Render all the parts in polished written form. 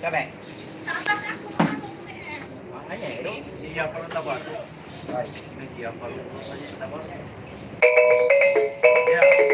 Sabi. Makanya itu siya pa rin tabar. Right. May siya pa rin tabar. Yeah.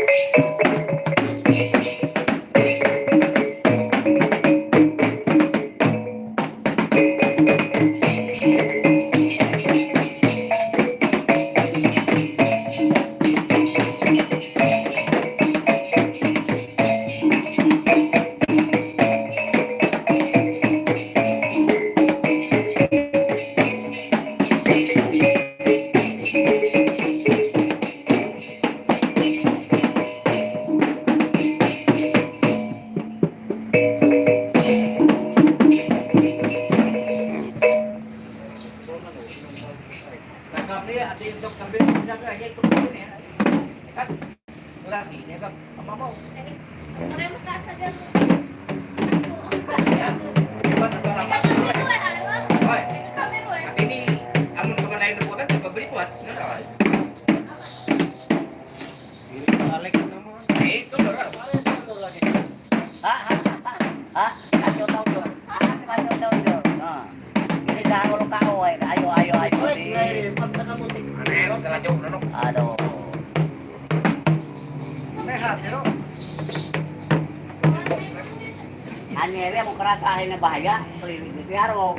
Aduh. Sehat, ya, Anyere mau kerasain bahaya, keliling di tiaro.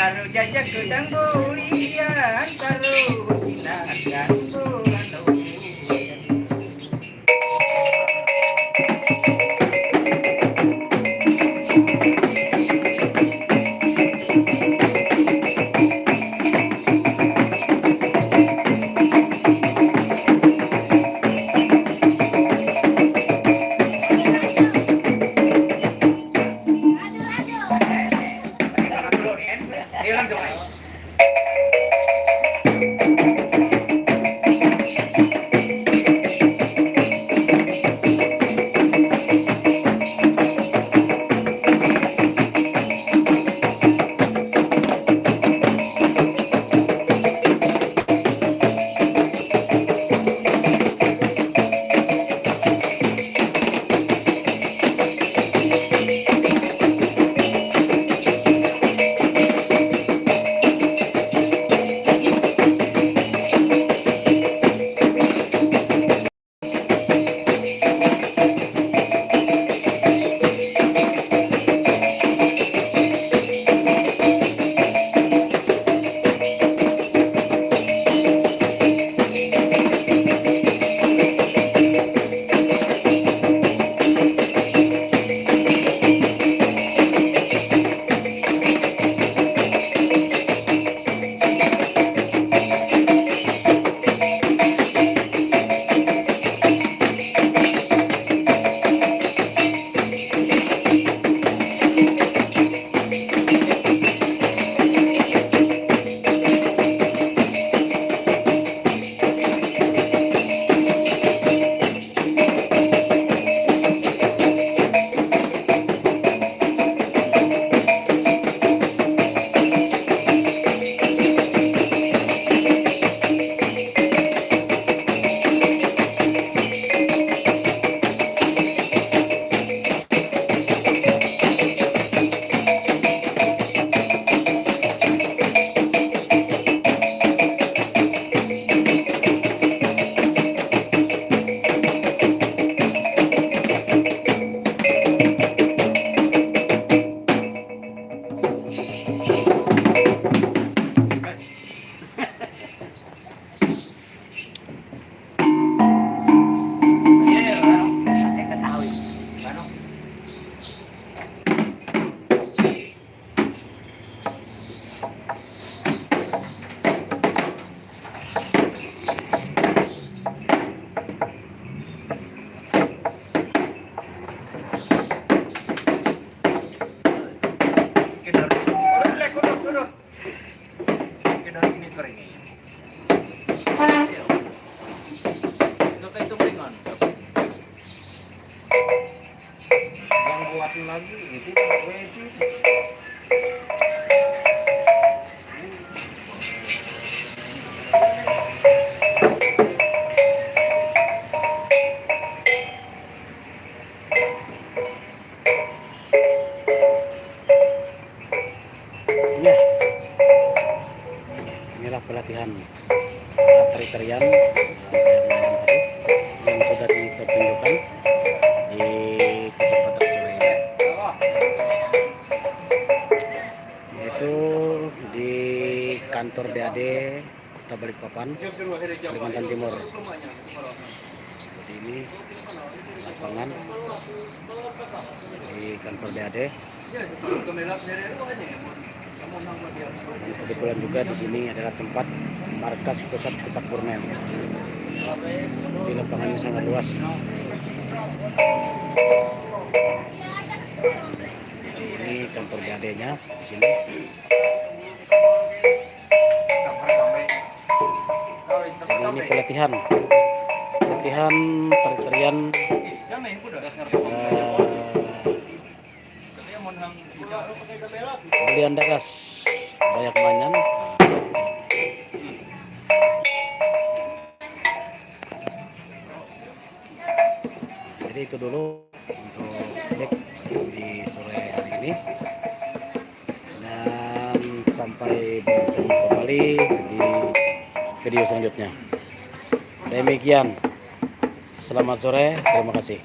Taruh jajak gedang bulian, taruh sinakan bulan. lagi itu itu. Ya, inilah pelatihan tari-tarian yang sudah dipertunjukkan di kesempatan sore ini, yaitu di kantor DAD Kota Balikpapan, Kalimantan Timur. Jadi ini lapangan di kantor DAD. Dan kebetulan juga di sini adalah tempat markas pusat Petak Purnem. Di lapangannya sangat luas. Ini kantor DAD-nya di sini. Jadi ini pelatihan tari-tarian Belian Daras Dayak Manyan. Jadi itu dulu untuk cek di sore hari ini, dan sampai bertemu kembali di video selanjutnya. Demikian, selamat sore, terima kasih.